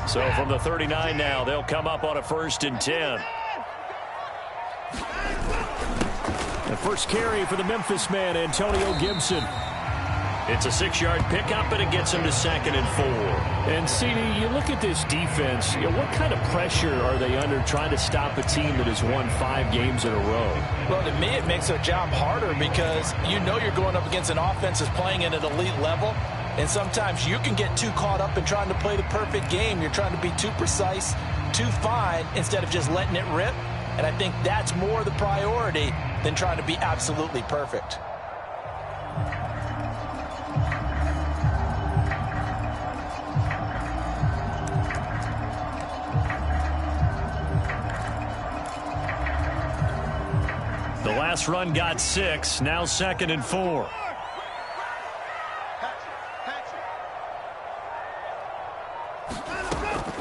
So from the 39 now, they'll come up on a 1st and 10. The first carry for the Memphis man, Antonio Gibson. It's a 6-yard pickup, and it gets him to 2nd and 4. And, CD, you look at this defense, what kind of pressure are they under trying to stop a team that has won 5 games in a row? Well, to me, it makes their job harder because you know you're going up against an offense that's playing at an elite level, and sometimes you can get too caught up in trying to play the perfect game. You're trying to be too precise, too fine, instead of just letting it rip. And I think that's more the priority than trying to be absolutely perfect. The last run got 6, now 2nd and 4.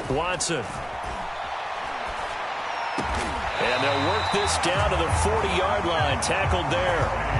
Watson. And they'll work this down to the 40-yard line, tackled there.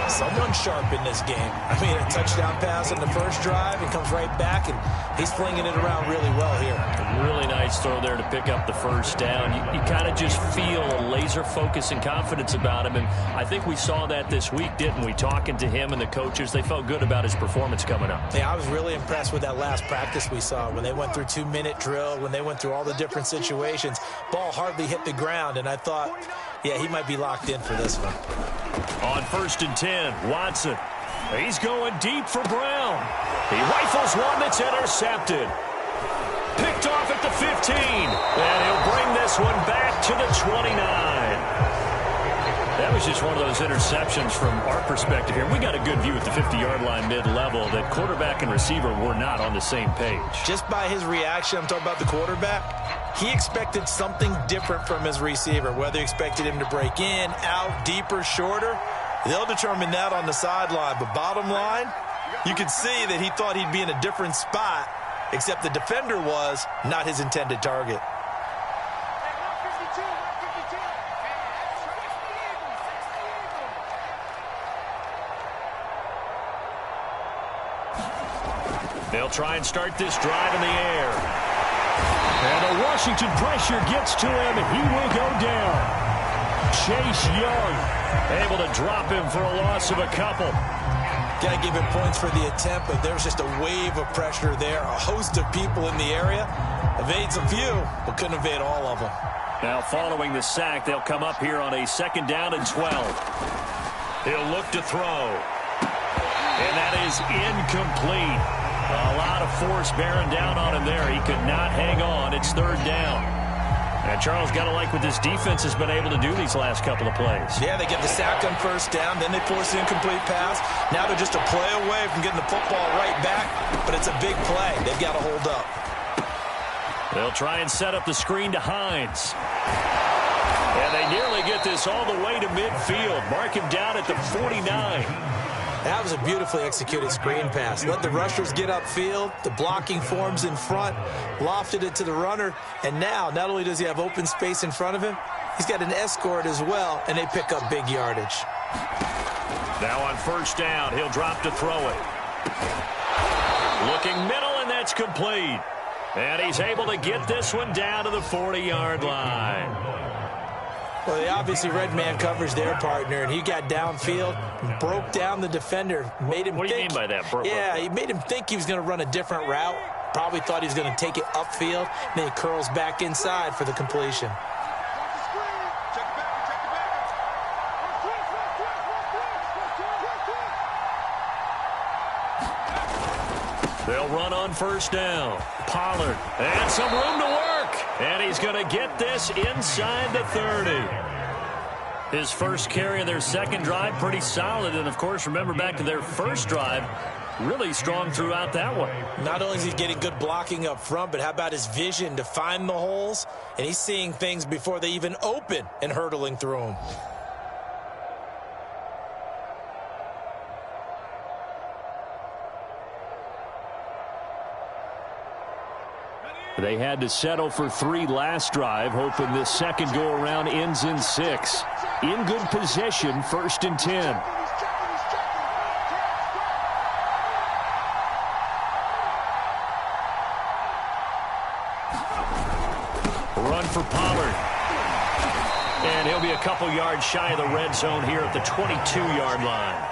Someone sharp in this game. I mean, a touchdown pass in the first drive and comes right back, and he's flinging it around really well here. A really nice throw there to pick up the first down. You kind of just feel a laser focus and confidence about him, and I think we saw that this week, didn't we? Talking to him and the coaches, they felt good about his performance coming up. Yeah, I was really impressed with that last practice we saw when they went through 2-minute drill, when they went through all the different situations. Ball hardly hit the ground, and I thought, yeah, he might be locked in for this one. On 1st and 10, Watson. He's going deep for Brown. He rifles one that's intercepted. Picked off at the 15. And he'll bring this one back to the 29. That was just one of those interceptions from our perspective here. We got a good view at the 50-yard line mid-level that quarterback and receiver were not on the same page. Just by his reaction, I'm talking about the quarterback, he expected something different from his receiver, whether he expected him to break in, out, deeper, shorter. They'll determine that on the sideline. But bottom line, you can see that he thought he'd be in a different spot, except the defender was not his intended target. They'll try and start this drive in the air. And the Washington pressure gets to him, and he will go down. Chase Young able to drop him for a loss of a couple. Got to give him points for the attempt, but there's just a wave of pressure there. A host of people in the area. Evades a few, but couldn't evade all of them. Now following the sack, they'll come up here on a 2nd down and 12. He'll look to throw. And that is incomplete. A lot of force bearing down on him there. He could not hang on. It's 3rd down. And Charles, got to like what this defense has been able to do these last couple of plays. Yeah, they get the sack on 1st down, then they force the incomplete pass. Now they're just a play away from getting the football right back, but it's a big play. They've got to hold up. They'll try and set up the screen to Hines. And they nearly get this all the way to midfield. Mark him down at the 49. That was a beautifully executed screen pass. Let the rushers get upfield. The blocking forms in front. Lofted it to the runner. And now, not only does he have open space in front of him, he's got an escort as well, and they pick up big yardage. Now on 1st down, he'll drop to throw it. Looking middle, and that's complete. And he's able to get this one down to the 40-yard line. Well, they obviously read man coverage their partner, and he got downfield, broke down the defender, made him think. What do you mean by that? Yeah, he made him think he was going to run a different route. Probably thought he was going to take it upfield. Then he curls back inside for the completion. They'll run on 1st down. Pollard, and some room to work. And he's going to get this inside the 30. His first carry of their 2nd drive, pretty solid. And, of course, remember back to their 1st drive, really strong throughout that one. Not only is he getting good blocking up front, but how about his vision to find the holes? And he's seeing things before they even open and hurtling through them. They had to settle for 3 last drive, hoping this second go-around ends in 6. In good position, 1st and 10. for Pollard. And he'll be a couple yards shy of the red zone here at the 22-yard line.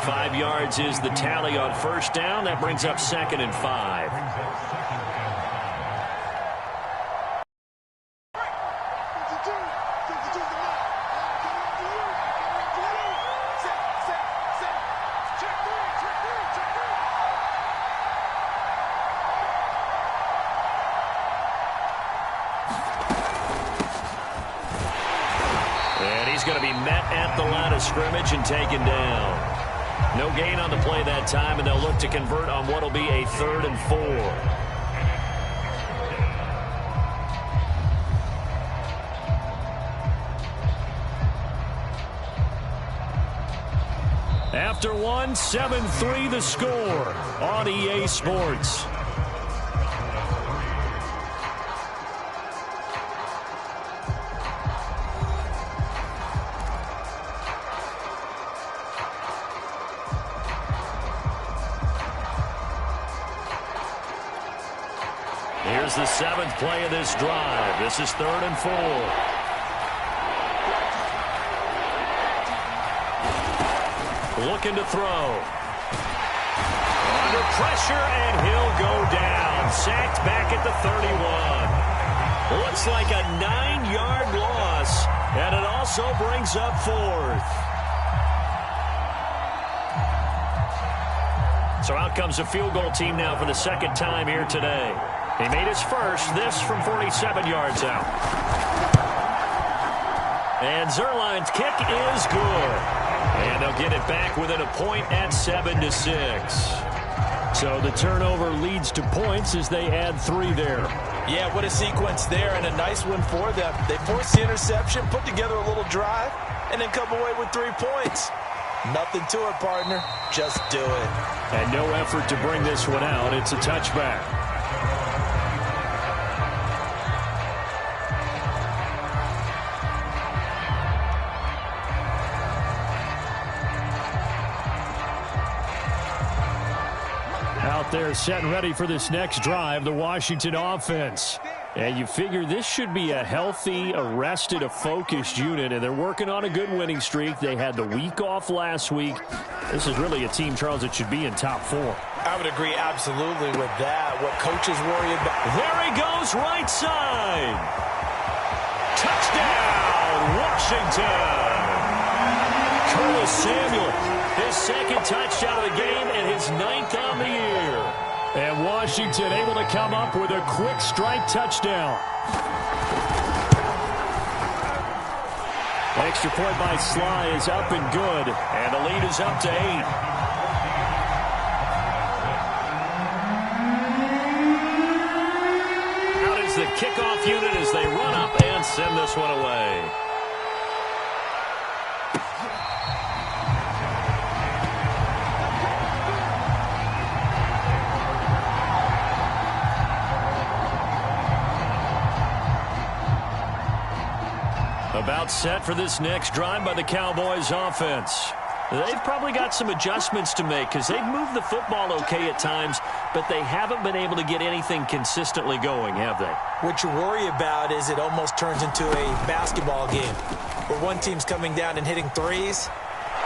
5 yards is the tally on first down. That brings up 2nd and 5. Going to be met at the line of scrimmage and taken down. No gain on the play that time, and they'll look to convert on what will be a 3rd and 4. After one, 7-3 the score on EA Sports. Here's the 7th play of this drive. This is 3rd and 4. Looking to throw. Under pressure, and he'll go down. Sacked back at the 31. Looks like a 9-yard loss, and it also brings up 4th. So out comes a field goal team now for the 2nd time here today. He made his first, this from 47 yards out. And Zerline's kick is good. And they'll get it back within a point at 7-6. So the turnover leads to points as they add 3 there. Yeah, what a sequence there, and a nice one for them. They forced the interception, put together a little drive, and then come away with 3 points. Nothing to it, partner. Just do it. And no effort to bring this one out. It's a touchback. Out there set and ready for this next drive, the Washington offense. And you figure this should be a healthy, a focused unit, and they're working on a good winning streak. They had the week off last week. This is really a team, Charles, that should be in top 4. I would agree absolutely with that. What coaches worry about. There he goes, right side. Touchdown, Washington. Curtis Samuel, his 2nd touchdown of the game and his 9th on the year. And Washington able to come up with a quick strike touchdown. Extra point by Sly is up and good. And the lead is up to 8. Out is the kickoff unit as they run up and send this one away. About set for this next drive by the Cowboys offense. They've probably got some adjustments to make because they've moved the football okay at times, but they haven't been able to get anything consistently going, have they? What you worry about is it almost turns into a basketball game where one team's coming down and hitting 3s,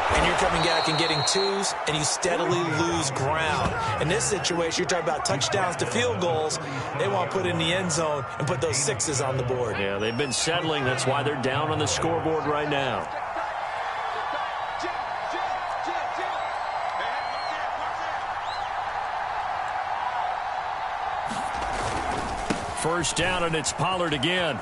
and you're coming back and getting 2s, and you steadily lose ground. In this situation, you're talking about touchdowns to field goals. They want to put in the end zone and put those 6s on the board. Yeah, they've been settling. That's why they're down on the scoreboard right now. First down, and it's Pollard again.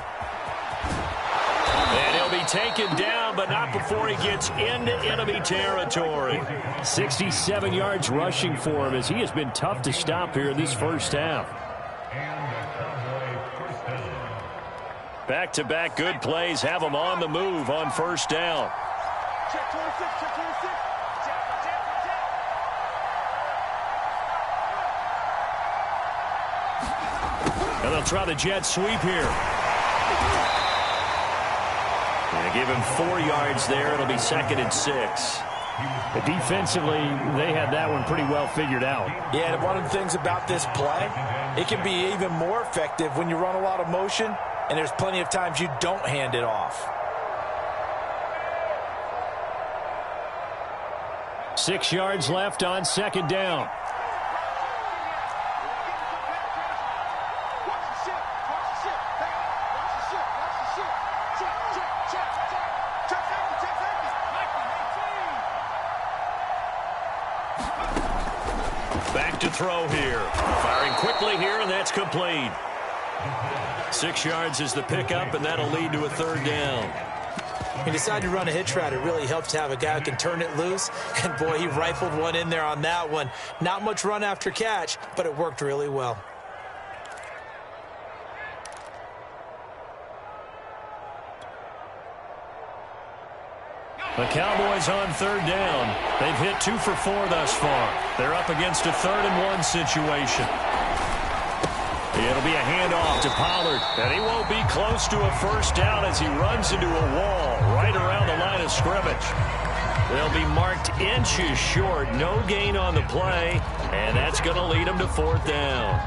And he'll be taken down, but not before he gets into enemy territory. 67 yards rushing for him as he has been tough to stop here in this first half. Back-to-back good plays have him on the move on first down. And they'll try the jet sweep here. And give him 4 yards there. It'll be 2nd and 6. But defensively, they had that one pretty well figured out. Yeah, and one of the things about this play, it can be even more effective when you run a lot of motion and there's plenty of times you don't hand it off. 6 yards left on second down. Back to throw here. Firing quickly here, and that's complete. 6 yards is the pickup, and that'll lead to a third down. He decided to run a hitch route. It really helps to have a guy who can turn it loose. And, boy, he rifled one in there on that one. Not much run after catch, but it worked really well. The Cowboys on third down. They've hit 2 for 4 thus far. They're up against a 3rd-and-1 situation. It'll be a handoff to Pollard, and he won't be close to a first down as he runs into a wall right around the line of scrimmage. They'll be marked inches short, no gain on the play, and that's going to lead them to 4th down.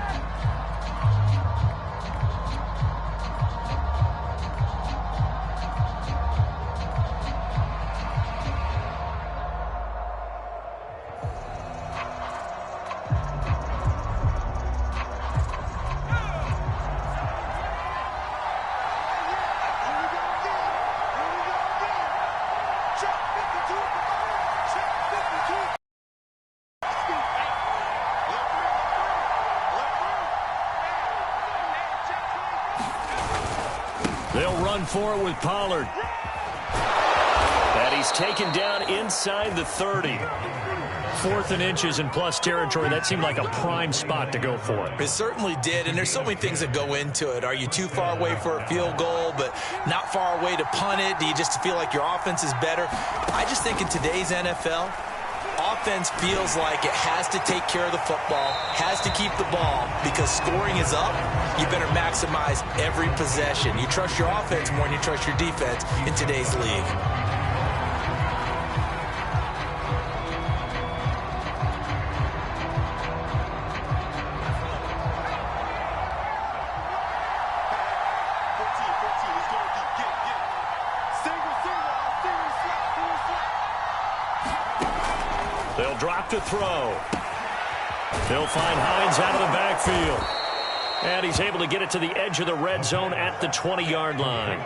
They'll run for it with Pollard. And he's taken down inside the 30. 4th and inches in plus territory. That seemed like a prime spot to go for it. It certainly did, and there's so many things that go into it. Are you too far away for a field goal, but not far away to punt it? Do you just feel like your offense is better? I just think in today's NFL, offense feels like it has to take care of the football, has to keep the ball, because scoring is up. You better maximize every possession. You trust your offense more than you trust your defense in today's league. They'll drop to throw. They'll find Hines out of the backfield. And he's able to get it to the edge of the red zone at the 20-yard line.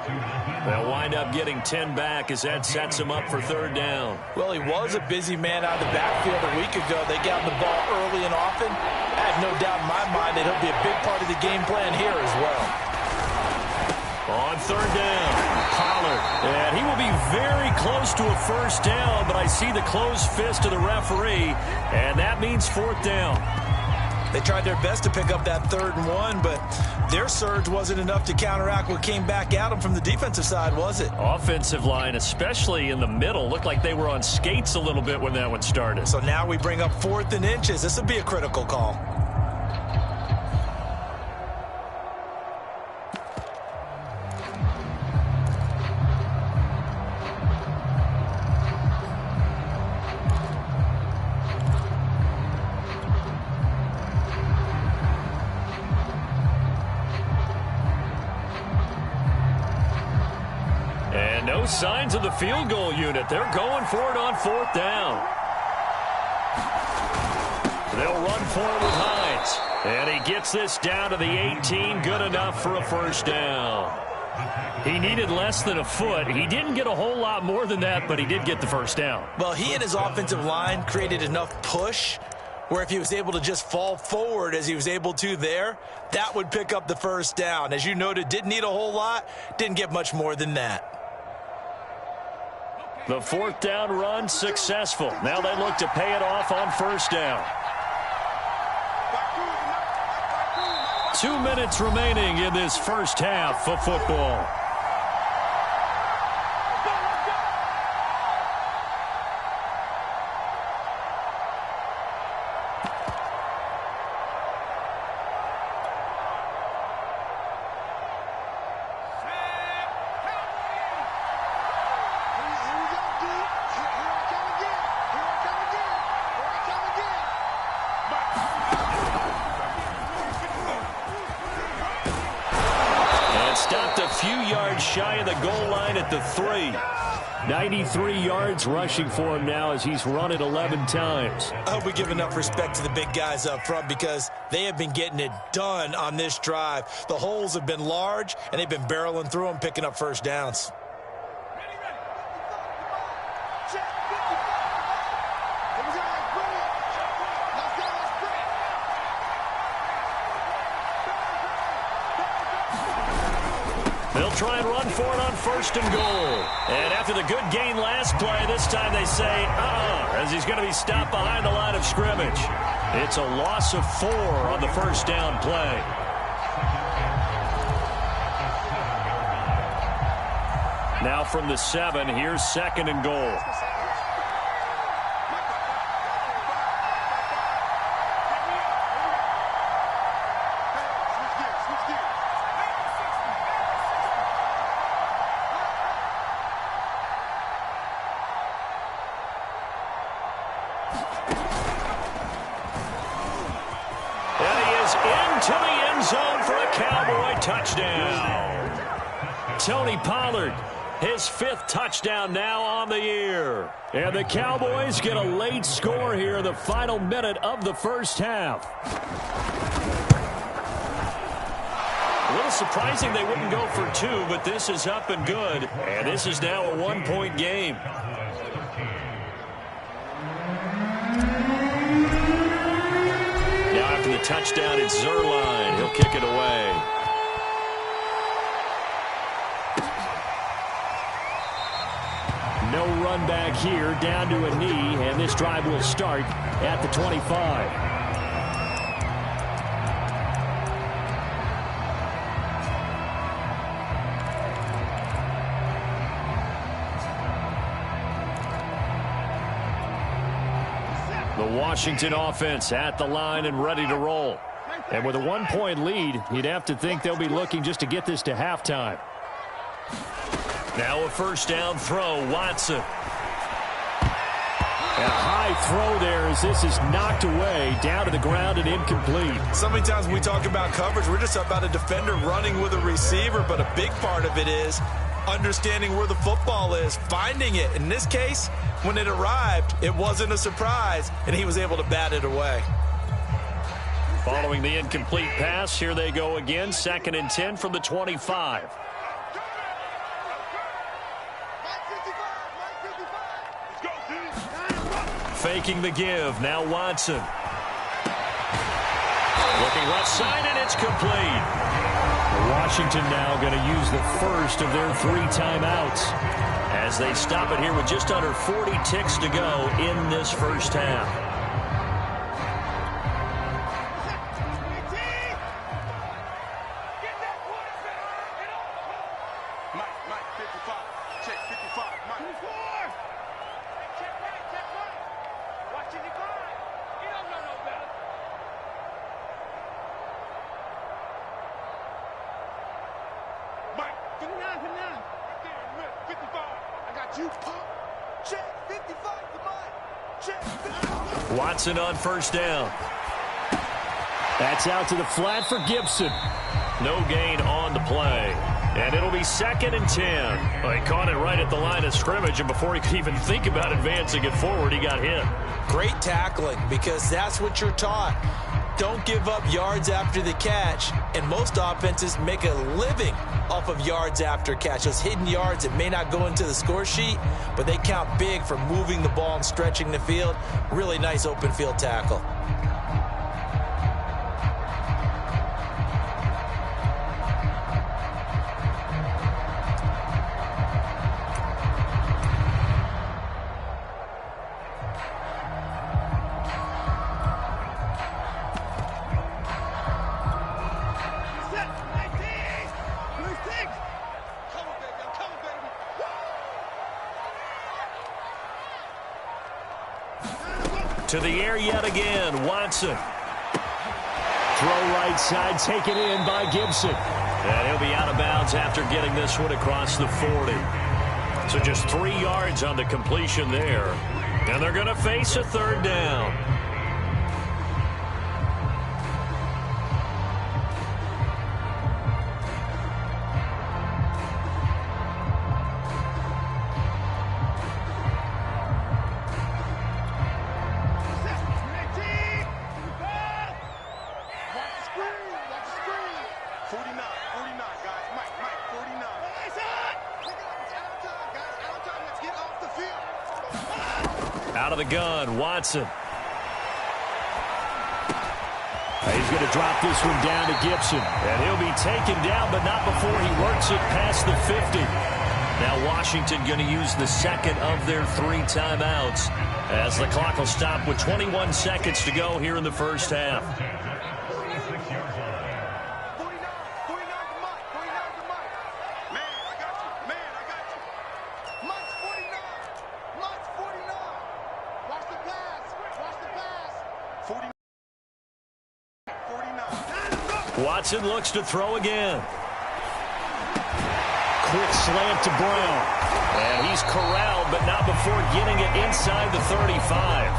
They'll wind up getting 10 back as that sets him up for 3rd down. Well, he was a busy man out of the backfield a week ago. They got the ball early and often. I have no doubt in my mind that he'll be a big part of the game plan here as well. On 3rd down, Pollard. And he will be very close to a first down, but I see the closed fist of the referee, and that means 4th down. They tried their best to pick up that 3rd and 1, but their surge wasn't enough to counteract what came back at them from the defensive side, was it? Offensive line, especially in the middle, looked like they were on skates a little bit when that one started. So now we bring up 4th and inches. This would be a critical call. No signs of the field goal unit. They're going for it on 4th down. They'll run for it with Hines. And he gets this down to the 18. Good enough for a first down. He needed less than a foot. He didn't get a whole lot more than that, but he did get the first down. Well, he and his offensive line created enough push where if he was able to just fall forward as he was able to there, that would pick up the first down. As you noted, didn't need a whole lot, didn't get much more than that. The 4th down run successful. Now they look to pay it off on first down. 2 minutes remaining in this first half of football. stopped a few yards shy of the goal line at the 3. 93 yards rushing for him now as he's run it 11 times. I hope we give enough respect to the big guys up front because they have been getting it done on this drive. The holes have been large, and they've been barreling through them, picking up first downs. They'll try and run for it on 1st and goal. And after the good gain last play, this time they say, as he's going to be stopped behind the line of scrimmage. It's a loss of 4 on the first down play. Now from the 7, here's 2nd and goal. To the end zone for a Cowboy touchdown. Tony Pollard, his 5th touchdown now on the year. And the Cowboys get a late score here in the final minute of the first half. A little surprising they wouldn't go for 2, but this is up and good. And this is now a 1-point game. After the touchdown, it's Zerline. He'll kick it away. No run back here, down to a knee, and this drive will start at the 25. The Washington offense at the line and ready to roll. And with a 1-point lead, you'd have to think they'll be looking just to get this to halftime. Now a first down throw, Watson. A high throw there as this is knocked away, down to the ground and incomplete. So many times when we talk about coverage, we're just about a defender running with a receiver, but a big part of it is understanding where the football is, finding it. In this case, when it arrived, it wasn't a surprise, and he was able to bat it away. Following the incomplete pass, here they go again, 2nd and 10 from the 25. Faking the give, now Watson. Looking left side, and it's complete. Washington now going to use the first of their 3 timeouts as they stop it here with just under 40 ticks to go in this first half. Watson on first down. That's out to the flat for Gibson. No gain on the play. And it'll be 2nd and 10. Well, he caught it right at the line of scrimmage, and before he could even think about advancing it forward, he got hit. Great tackling, because that's what you're taught. Don't give up yards after the catch, and most offenses make a living off of yards after catch. Those hidden yards that may not go into the score sheet, but they count big for moving the ball and stretching the field. Really nice open field tackle. To the air yet again, Watson. Throw right side, taken in by Gibson. And he'll be out of bounds after getting this one across the 40. So just 3 yards on the completion there. And they're going to face a 3rd down. out of the gun. Watson. He's going to drop this one down to Gibson. And he'll be taken down, but not before he works it past the 50. Now Washington going to use the second of their 3 timeouts as the clock will stop with 21 seconds to go here in the first half. Watson looks to throw again. Quick slant to Brown. And he's corralled, but not before getting it inside the 35.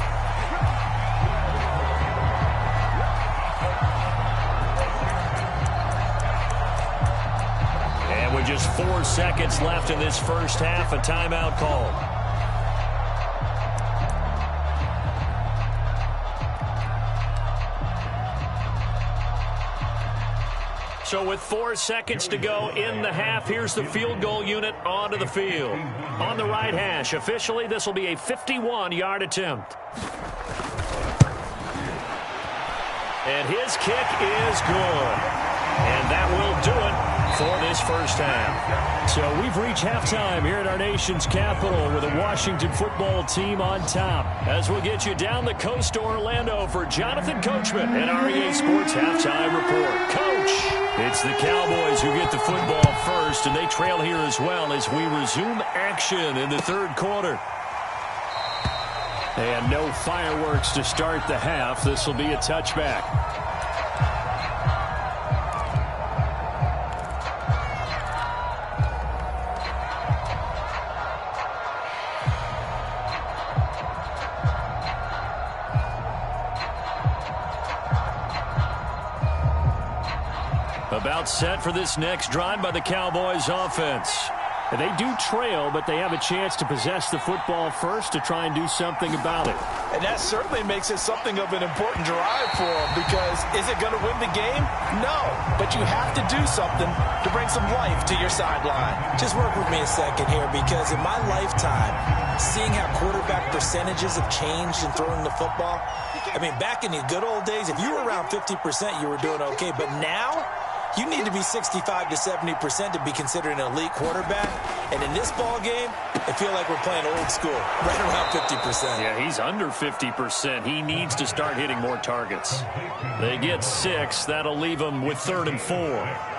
And with just 4 seconds left in this first half, a timeout call. So with 4 seconds to go in the half, here's the field goal unit onto the field. On the right hash, officially, this will be a 51-yard attempt. And his kick is good. And that will do it for this first half. So we've reached halftime here at our nation's capital with a Washington football team on top. As we'll get you down the coast to Orlando for Jonathan Coachman and REA Sports Halftime Report. Coach, it's the Cowboys who get the football first, and they trail here as well as we resume action in the third quarter. And no fireworks to start the half. This will be a touchback. About set for this next drive by the Cowboys offense. And they do trail, but they have a chance to possess the football first to try and do something about it. And that certainly makes it something of an important drive for them, because is it going to win the game? No, but you have to do something to bring some life to your sideline. Just work with me a second here, because in my lifetime, seeing how quarterback percentages have changed in throwing the football, I mean, back in the good old days, if you were around 50%, you were doing okay. But now, you need to be 65 to 70% to be considered an elite quarterback. And in this ball game, I feel like we're playing old school, right around 50%. Yeah, he's under 50%. He needs to start hitting more targets. They get 6. That'll leave him with 3rd and 4.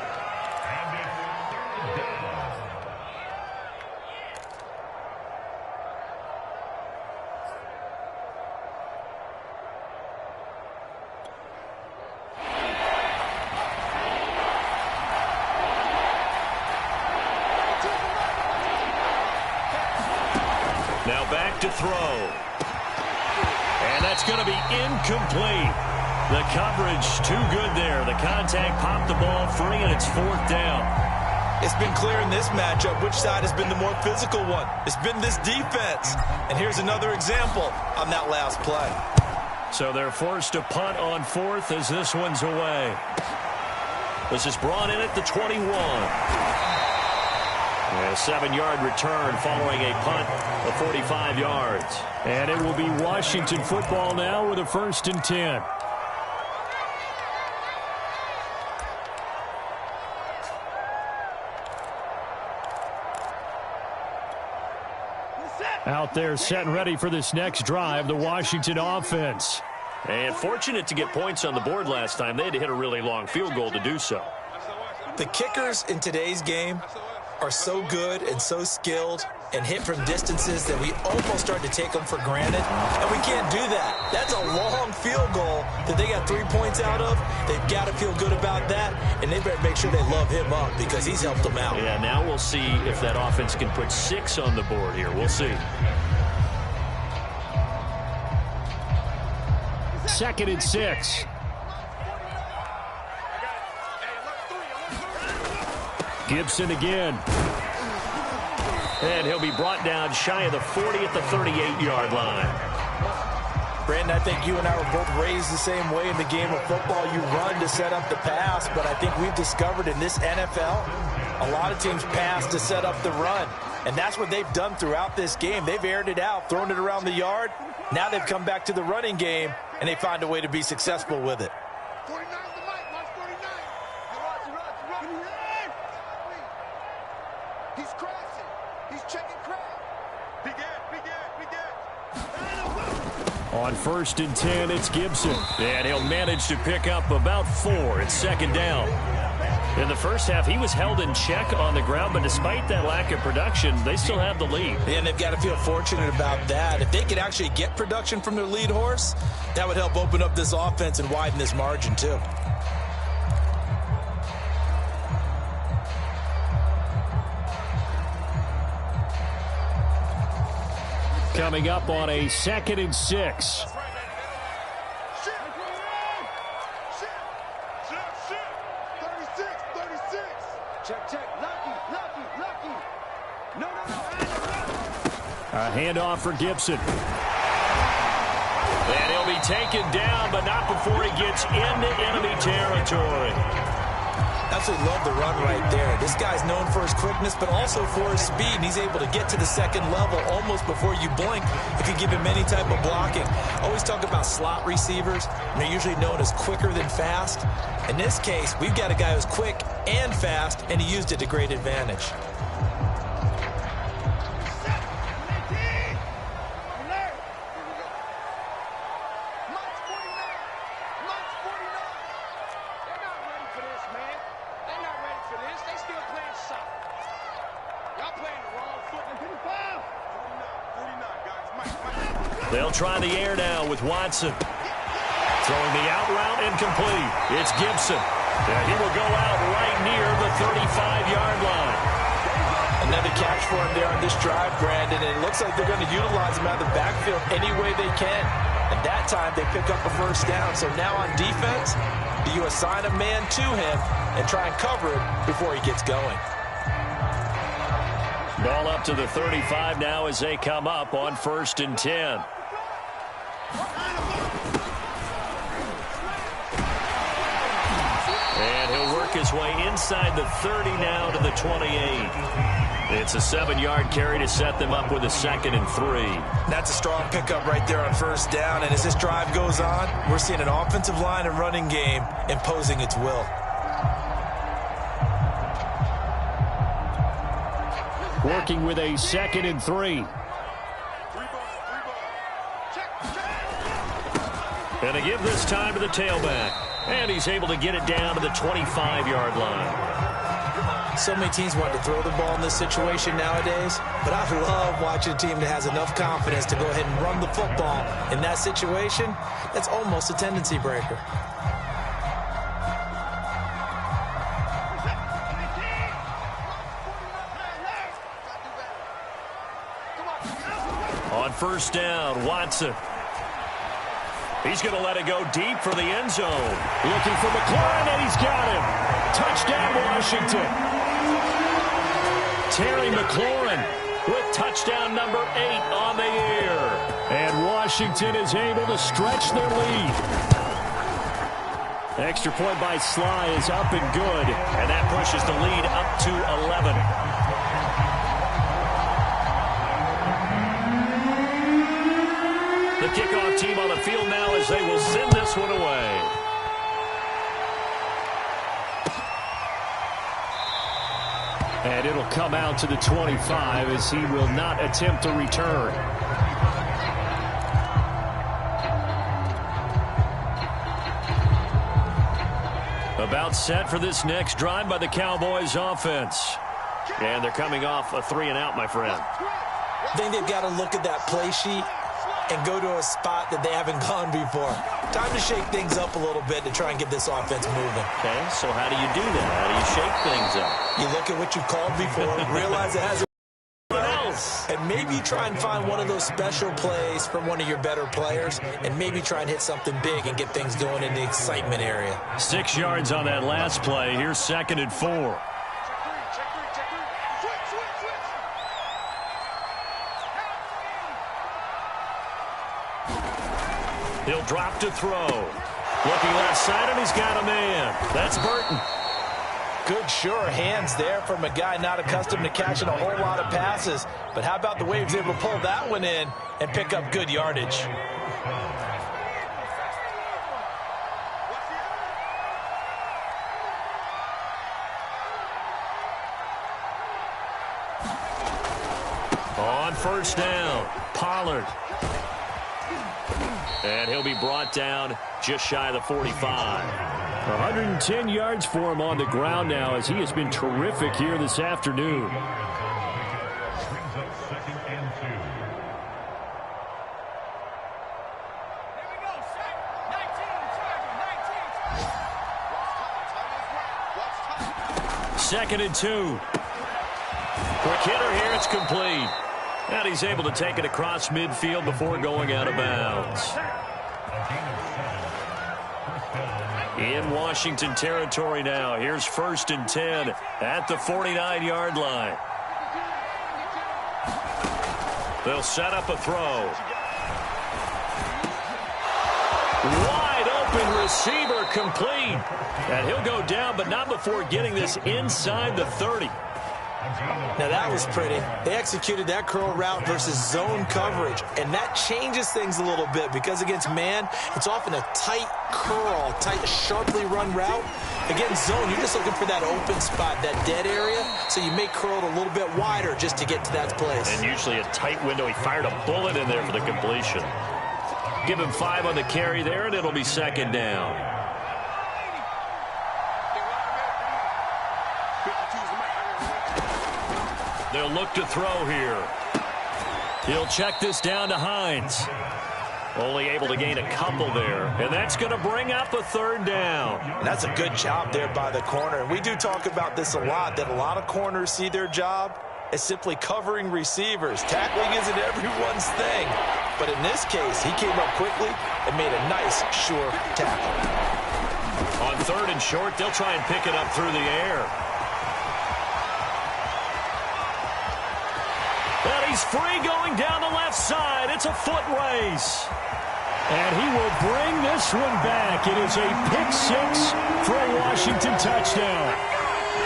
Now back to throw. And that's going to be incomplete. The coverage too good there. The contact popped the ball free, and it's 4th down. It's been clear in this matchup which side has been the more physical one. It's been this defense. And here's another example on that last play. So they're forced to punt on 4th as this one's away. This is brought in at the 21. A 7-yard return following a punt of 45 yards. And it will be Washington football now with a 1st and 10. Out there set and ready for this next drive, the Washington offense. And fortunate to get points on the board last time. They had to hit a really long field goal to do so. The kickers in today's game are so good and so skilled and hit from distances that we almost start to take them for granted, and we can't do that. That's a long field goal that they got 3 points out of. They've got to feel good about that, and they better make sure they love him up because he's helped them out. Yeah, now we'll see if that offense can put 6 on the board here. We'll see. 2nd and 6. Gibson again. And he'll be brought down shy of the 40 at the 38-yard line. Brandon, I think you and I were both raised the same way in the game of football. You run to set up the pass, but I think we've discovered in this NFL, A lot of teams pass to set up the run, and that's what they've done throughout this game. They've aired it out, thrown it around the yard. Now they've come back to the running game, and they find a way to be successful with it. 49's the mic, watch 49. He's crashing. He's checking crash. Big On 1st and 10, it's Gibson. And he'll manage to pick up about 4. It's 2nd down. In the first half, he was held in check on the ground, but despite that lack of production, they still have the lead. Yeah, and they've got to feel fortunate about that. If they could actually get production from their lead horse, that would help open up this offense and widen this margin too. Coming up on a 2nd and 6. A handoff for Gibson. And he'll be taken down, but not before he gets into enemy territory. Absolutely love the run right there. This guy's known for his quickness, but also for his speed. And he's able to get to the 2nd level almost before you blink if you give him any type of blocking. Always talk about slot receivers, and they're usually known as quicker than fast. In this case, we've got a guy who's quick and fast, and he used it to great advantage. They'll try the air now with Watson. Throwing the out route incomplete. It's Gibson. And he will go out right near the 35-yard line. Another catch for him there on this drive, Brandon, and it looks like they're going to utilize him out of the backfield any way they can. And that time they pick up a 1st down. So now on defense, do you assign a man to him and try and cover it before he gets going? Ball up to the 35 now as they come up on 1st and 10. And he'll work his way inside the 30 now to the 28. It's a 7-yard carry to set them up with a 2nd and 3. That's a strong pickup right there on 1st down. And as this drive goes on, we're seeing an offensive line and running game imposing its will. Working with a 2nd and 3. And they give this time to the tailback. And he's able to get it down to the 25-yard line. So many teams want to throw the ball in this situation nowadays, but I love watching a team that has enough confidence to go ahead and run the football. In that situation, that's almost a tendency breaker. On 1st down, Watson. He's going to let it go deep for the end zone. Looking for McLaurin, and he's got him. Touchdown, Washington. Terry McLaurin with touchdown number 8 on the year. And Washington is able to stretch their lead. Extra point by Sly is up and good, and that pushes the lead up to 11. The kickoff team on the field now as they will send this one away. And it'll come out to the 25 as he will not attempt to return. About set for this next drive by the Cowboys offense. And they're coming off a 3-and-out, my friend. I think they've got to look at that play sheet and go to a spot that they haven't gone before. Time to shake things up a little bit to try and get this offense moving. Okay, so how do you do that? How do you shake things up? You look at what you called before, realize it has else, and maybe try and find one of those special plays from one of your better players, and maybe try and hit something big and get things going in the excitement area. 6 yards on that last play. Here's 2nd and 4. He'll drop to throw. Looking left side, and he's got a man. That's Burton. Good, sure hands there from a guy not accustomed to catching a whole lot of passes. But how about the way he was able to pull that one in and pick up good yardage? On first down, Pollard. And he'll be brought down just shy of the 45. 110 yards for him on the ground now as he has been terrific here this afternoon. Second and 2. Quick hitter here, it's complete. And he's able to take it across midfield before going out of bounds. In Washington territory now. Here's first and 10 at the 49-yard line. They'll set up a throw. Wide open receiver complete. And he'll go down, but not before getting this inside the 30. Now that was pretty. They executed that curl route versus zone coverage, and that changes things a little bit because against man, it's often a tight curl, tight, sharply run route. Against zone, you're just looking for that open spot, that dead area, so you may curl it a little bit wider just to get to that place. And usually a tight window. He fired a bullet in there for the completion. Give him 5 on the carry there, and it'll be second down. They'll look to throw here. He'll check this down to Hines. Only able to gain a couple there. And that's going to bring up a third down. And that's a good job there by the corner. And we do talk about this a lot, that a lot of corners see their job as simply covering receivers. Tackling isn't everyone's thing. But in this case, he came up quickly and made a nice, sure tackle. On third and short, they'll try and pick it up through the air. And he's free going down the left side. It's a foot race. And he will bring this one back. It is a pick-6 for a Washington touchdown.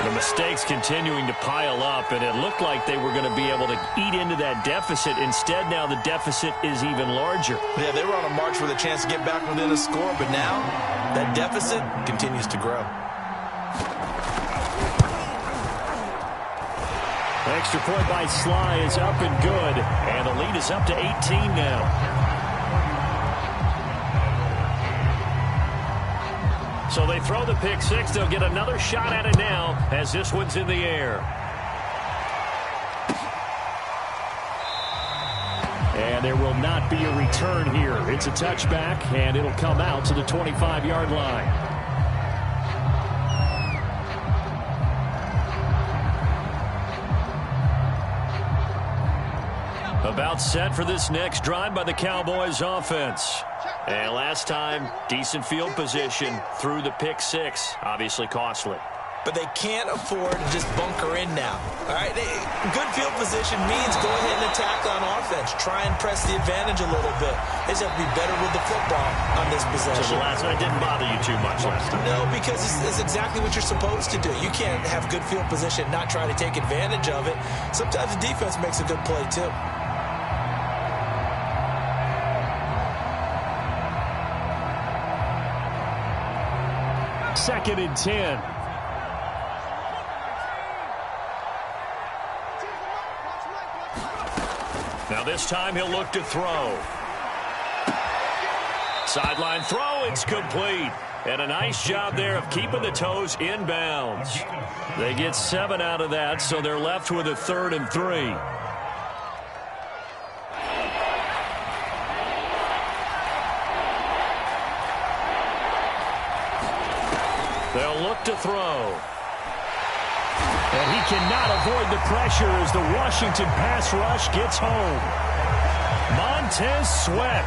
The mistakes continuing to pile up, and it looked like they were going to be able to eat into that deficit. Instead, now the deficit is even larger. Yeah, they were on a march with a chance to get back within a score, but now that deficit continues to grow. Extra point by Sly is up and good, and the lead is up to 18 now. So they throw the pick-6. They'll get another shot at it now as this one's in the air. And there will not be a return here. It's a touchback, and it'll come out to the 25-yard line. About set for this next drive by the Cowboys offense. And last time, decent field position through the pick-6. Obviously costly. But they can't afford to just bunker in now. All right, good field position means go ahead and attack on offense. Try and press the advantage a little bit. They just have to be better with the football on this possession. So the last one didn't bother you too much last time. No, because it's exactly what you're supposed to do. You can't have good field position, not try to take advantage of it. Sometimes the defense makes a good play too. Second and 10. Now this time he'll look to throw. Sideline throw, it's complete. And a nice job there of keeping the toes inbounds. They get 7 out of that, so they're left with a 3rd and 3. They'll look to throw. And he cannot avoid the pressure as the Washington pass rush gets home. Montez Sweat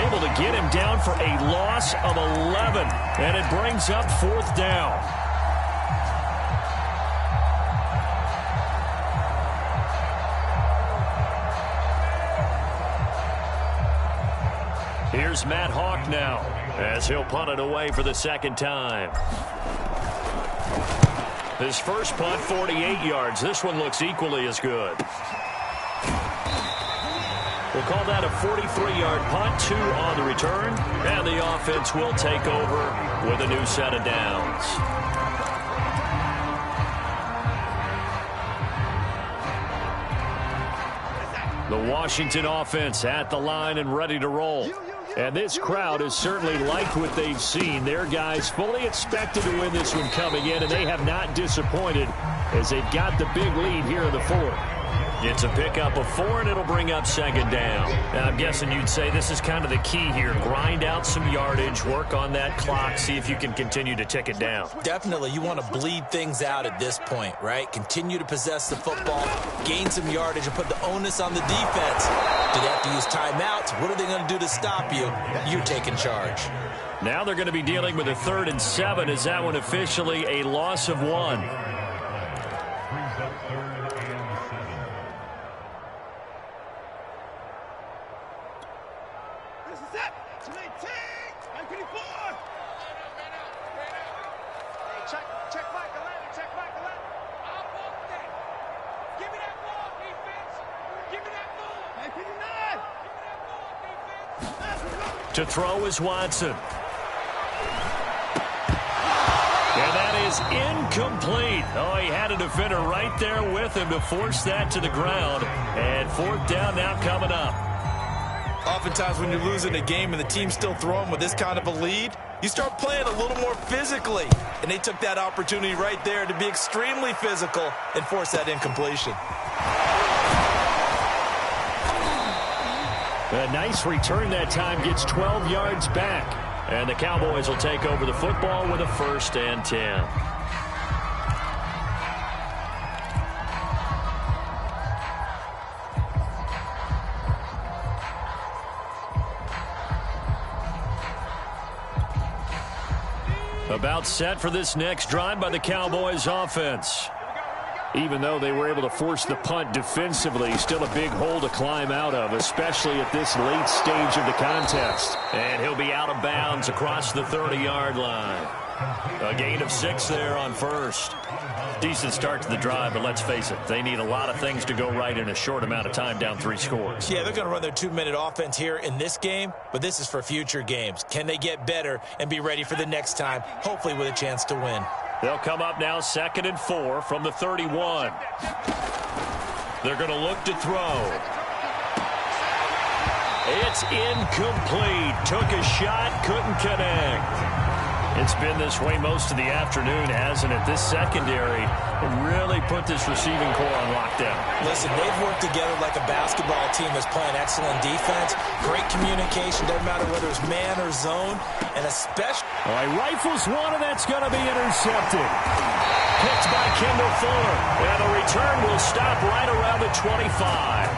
able to get him down for a loss of 11. And it brings up 4th down. Here's Matt Hawk now as he'll punt it away for the 2nd time. His first punt, 48 yards. This one looks equally as good. We'll call that a 43-yard punt, 2 on the return, and the offense will take over with a new set of downs. The Washington offense at the line and ready to roll. And this crowd has certainly liked what they've seen. Their guys fully expected to win this one coming in, and they have not disappointed as they've got the big lead here in the fourth. It's a pickup of 4, and it'll bring up second down. Now, I'm guessing you'd say this is kind of the key here. Grind out some yardage, work on that clock, see if you can continue to tick it down. Definitely, you want to bleed things out at this point, right? Continue to possess the football, gain some yardage, and put the onus on the defense. Do they have to use timeouts? What are they going to do to stop you? You're taking charge. Now they're going to be dealing with a 3rd and 7. Is that one officially a loss of 1? To throw is Watson. And that is incomplete. Oh, he had a defender right there with him to force that to the ground. And 4th down now coming up. Oftentimes when you're losing a game and the team's still throwing with this kind of a lead, you start playing a little more physically. And they took that opportunity right there to be extremely physical and force that incompletion. A nice return that time, gets 12 yards back. And the Cowboys will take over the football with a 1st and 10. About set for this next drive by the Cowboys offense. Even though they were able to force the punt defensively, still a big hole to climb out of, especially at this late stage of the contest. And he'll be out of bounds across the 30-yard line. A gain of 6 there on 1st. Decent start to the drive, but let's face it, they need a lot of things to go right in a short amount of time, down 3 scores. Yeah, they're going to run their 2-minute offense here in this game, but this is for future games. Can they get better and be ready for the next time, hopefully with a chance to win? They'll come up now 2nd and 4 from the 31. They're going to look to throw. It's incomplete. Took a shot, couldn't connect. It's been this way most of the afternoon, hasn't it? This secondary really put this receiving core on lockdown. Listen, they've worked together like a basketball team that's playing excellent defense. Great communication, doesn't matter whether it's man or zone, and especially... All right, rifles one, and that's going to be intercepted. Picked by Kendall Fuller, and the return will stop right around the 25.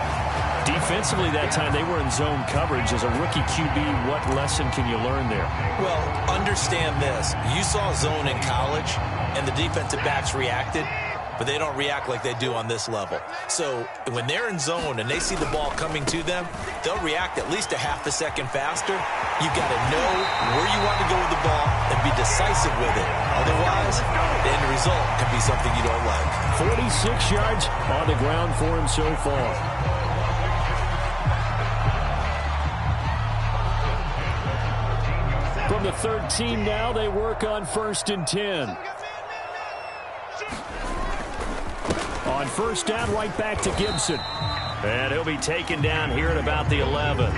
Defensively that time, they were in zone coverage. As a rookie QB, what lesson can you learn there? Well, understand this. You saw zone in college, and the defensive backs reacted, but they don't react like they do on this level. So when they're in zone and they see the ball coming to them, they'll react at least a half a second faster. You've got to know where you want to go with the ball and be decisive with it. Otherwise, the end result can be something you don't like. 46 yards on the ground for him so far. From the 13 now, they work on 1st and 10. On 1st down, right back to Gibson. And he'll be taken down here at about the 11.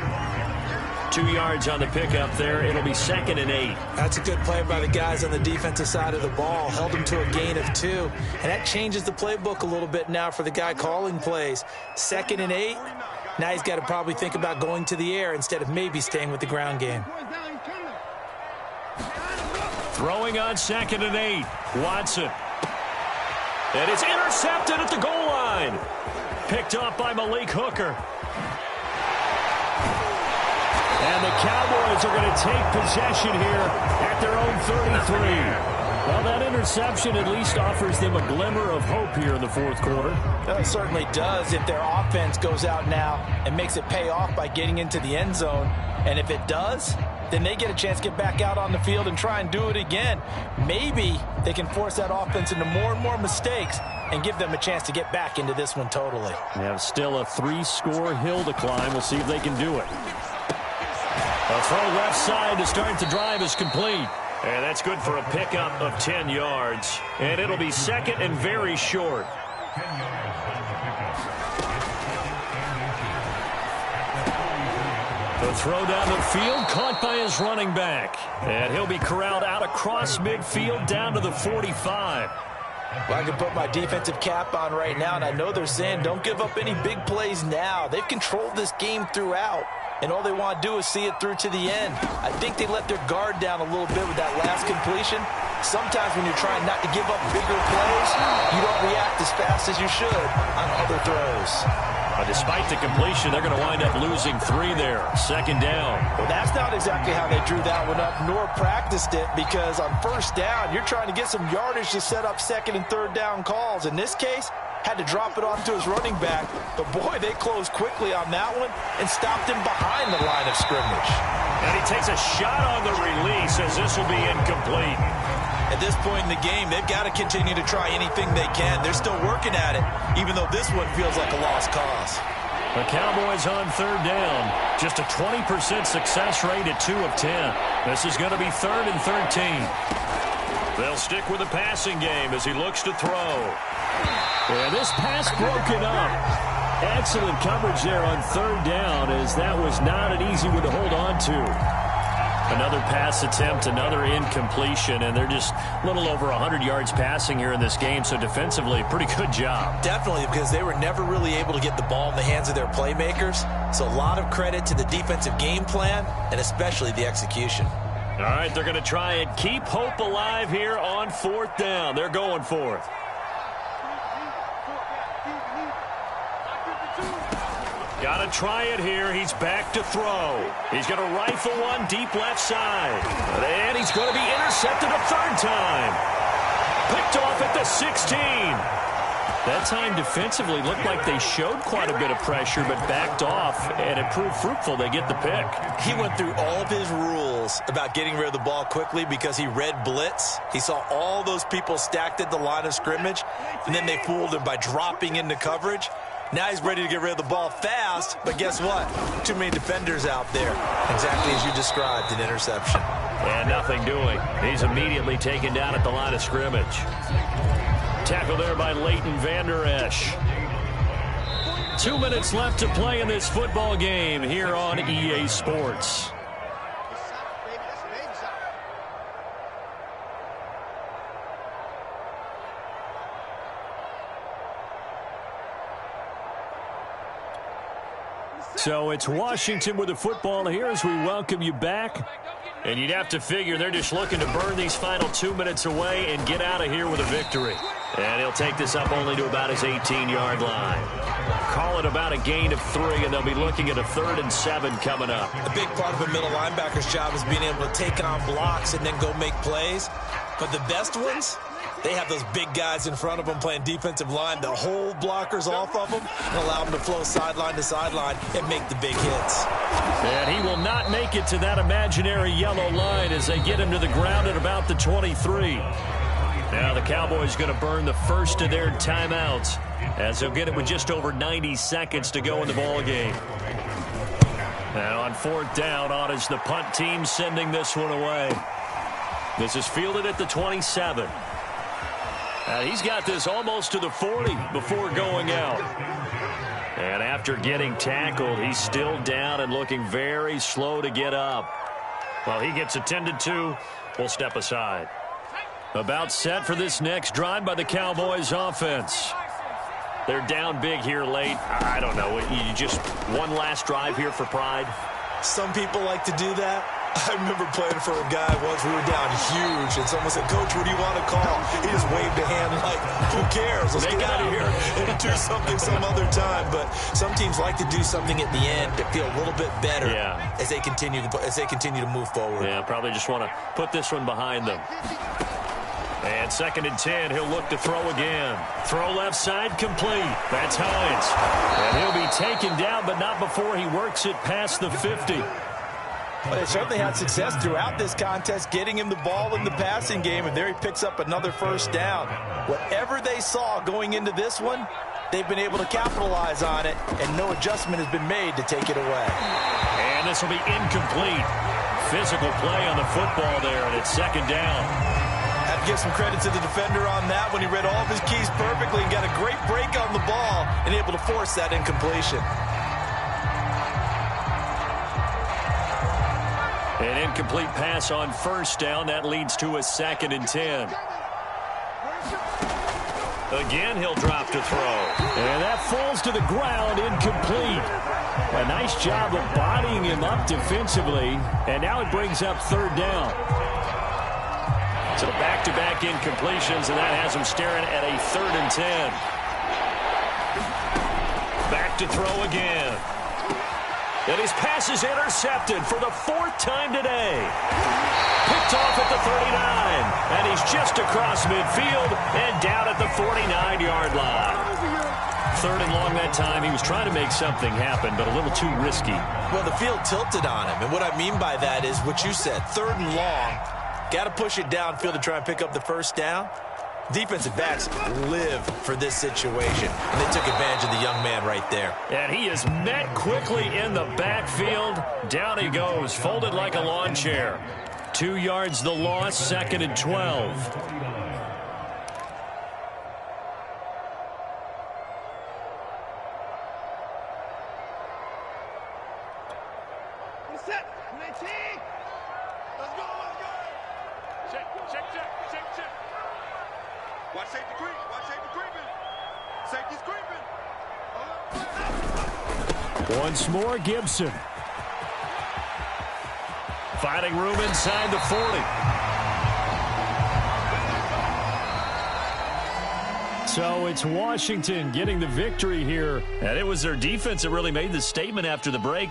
2 yards on the pickup there. It'll be 2nd and 8. That's a good play by the guys on the defensive side of the ball. Held them to a gain of 2. And that changes the playbook a little bit now for the guy calling plays. 2nd and 8. Now he's got to probably think about going to the air instead of maybe staying with the ground game. Throwing on 2nd and 8. Watson. And it's intercepted at the goal line. Picked up by Malik Hooker. And the Cowboys are going to take possession here at their own 33. Well, that interception at least offers them a glimmer of hope here in the 4th quarter. It certainly does if their offense goes out now and makes it pay off by getting into the end zone. And if it does, then they get a chance to get back out on the field and try and do it again. Maybe they can force that offense into more and more mistakes and give them a chance to get back into this one totally. They have still a 3-score hill to climb. We'll see if they can do it. A throw left side to start the drive is complete. And that's good for a pickup of 10 yards. And it'll be second and very short. The throw down the field, caught by his running back. And he'll be corralled out across midfield down to the 45. Well, I can put my defensive cap on right now, and I know they're saying don't give up any big plays now. They've controlled this game throughout, and all they want to do is see it through to the end. I think they let their guard down a little bit with that last completion. Sometimes when you're trying not to give up bigger plays, you don't react as fast as you should on other throws. Despite the completion, they're going to wind up losing 3 there. Second down. Well, that's not exactly how they drew that one up, nor practiced it, because on first down, you're trying to get some yardage to set up second and third down calls. In this case, had to drop it off to his running back, but boy, they closed quickly on that one and stopped him behind the line of scrimmage. And he takes a shot on the release as this will be incomplete. At this point in the game, they've got to continue to try anything they can. They're still working at it, even though this one feels like a lost cause. The Cowboys on third down. Just a 20% success rate at 2 of 10. This is going to be 3rd and 13. They'll stick with the passing game as he looks to throw. And this pass broken up. Excellent coverage there on third down, as that was not an easy one to hold on to. Another pass attempt, another incompletion, and they're just a little over 100 yards passing here in this game, so defensively, pretty good job. Definitely, because they were never really able to get the ball in the hands of their playmakers, so a lot of credit to the defensive game plan and especially the execution. All right, they're going to try and keep hope alive here on 4th down. They're going for it. Got to try it here. He's back to throw. He's going to rifle one deep left side. And he's going to be intercepted a 3rd time. Picked off at the 16. That time defensively looked like they showed quite a bit of pressure, but backed off, and it proved fruitful. They get the pick. He went through all of his rules about getting rid of the ball quickly because he read blitz. He saw all those people stacked at the line of scrimmage, and then they fooled him by dropping into coverage. Now he's ready to get rid of the ball fast, but guess what? Too many defenders out there. Exactly as you described, an interception. And nothing doing. He's immediately taken down at the line of scrimmage. Tackle there by Leighton Vander Esch. 2 minutes left to play in this football game here on EA Sports. So it's Washington with the football here as we welcome you back. And you'd have to figure they're just looking to burn these final 2 minutes away and get out of here with a victory. And he'll take this up only to about his 18-yard line. Call it about a gain of 3, and they'll be looking at a 3rd and 7 coming up. A big part of a middle linebacker's job is being able to take on blocks and then go make plays. But the best ones, they have those big guys in front of them playing defensive line that hold blockers off of them and allow them to flow sideline to sideline and make the big hits. And he will not make it to that imaginary yellow line as they get him to the ground at about the 23. Now the Cowboys going to burn the first of their timeouts as they'll get it with just over 90 seconds to go in the ball game. Now on 4th down, on is the punt team sending this one away. This is fielded at the 27. He's got this almost to the 40 before going out. And after getting tackled, he's still down and looking very slow to get up. Well, he gets attended to. We'll step aside. About set for this next drive by the Cowboys offense. They're down big here late. I don't know. You just one last drive here for pride? Some people like to do that. I remember playing for a guy once. We were down huge, and someone said, "Coach, what do you want to call?" He just waved a hand like, "Who cares? Let's get out of here and do something some other time." But some teams like to do something at the end to feel a little bit better as they continue to move forward. Yeah, probably just want to put this one behind them. And 2nd and 10, he'll look to throw again. Throw left side complete. That's Hines. And he'll be taken down, but not before he works it past the 50. Well, they certainly had success throughout this contest, getting him the ball in the passing game, and there he picks up another first down. Whatever they saw going into this one, they've been able to capitalize on it, and no adjustment has been made to take it away. And this will be incomplete. Physical play on the football there, and it's second down. I have to give some credit to the defender on that when he read all of his keys perfectly and got a great break on the ball and able to force that incompletion. An incomplete pass on first down. That leads to a 2nd and 10. Again, he'll drop to throw. And that falls to the ground, incomplete. A nice job of bodying him up defensively. And now it brings up 3rd down. So back-to-back incompletions, and that has him staring at a 3rd and 10. Back to throw again. And his pass is intercepted for the 4th time today. Picked off at the 39. And he's just across midfield and down at the 49-yard line. 3rd and long that time. He was trying to make something happen, but a little too risky. Well, the field tilted on him. And what I mean by that is what you said. 3rd and long. Got to push it downfield to try and pick up the first down. Defensive backs live for this situation, and they took advantage of the young man right there. And he is met quickly in the backfield. Down he goes, folded like a lawn chair. 2 yards the loss, 2nd and 12. Set. 19. Let's go. Check. Watch safety creep. Watch safety creeping. Safety's creeping. Once more, Gibson. Finding room inside the 40. So it's Washington getting the victory here. And it was their defense that really made the statement after the break.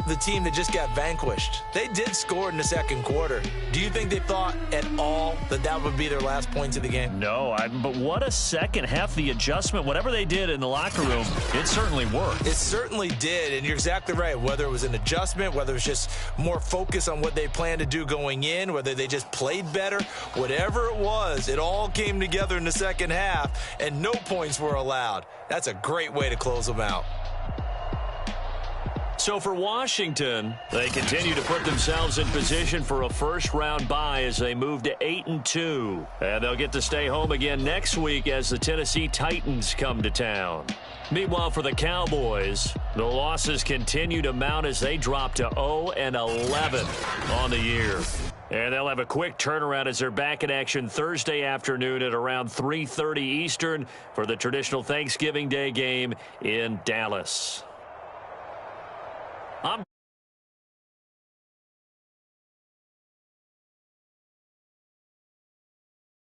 The team that just got vanquished. They did score in the second quarter. Do you think they thought at all that that would be their last points of the game? No, but what a second half. The adjustment, whatever they did in the locker room, it certainly worked. It certainly did, and you're exactly right. Whether it was an adjustment, whether it was just more focus on what they planned to do going in, whether they just played better, whatever it was, it all came together in the second half, and no points were allowed. That's a great way to close them out. So for Washington, they continue to put themselves in position for a first-round bye as they move to 8-2. And they'll get to stay home again next week as the Tennessee Titans come to town. Meanwhile, for the Cowboys, the losses continue to mount as they drop to 0-11 on the year. And they'll have a quick turnaround as they're back in action Thursday afternoon at around 3:30 Eastern for the traditional Thanksgiving Day game in Dallas.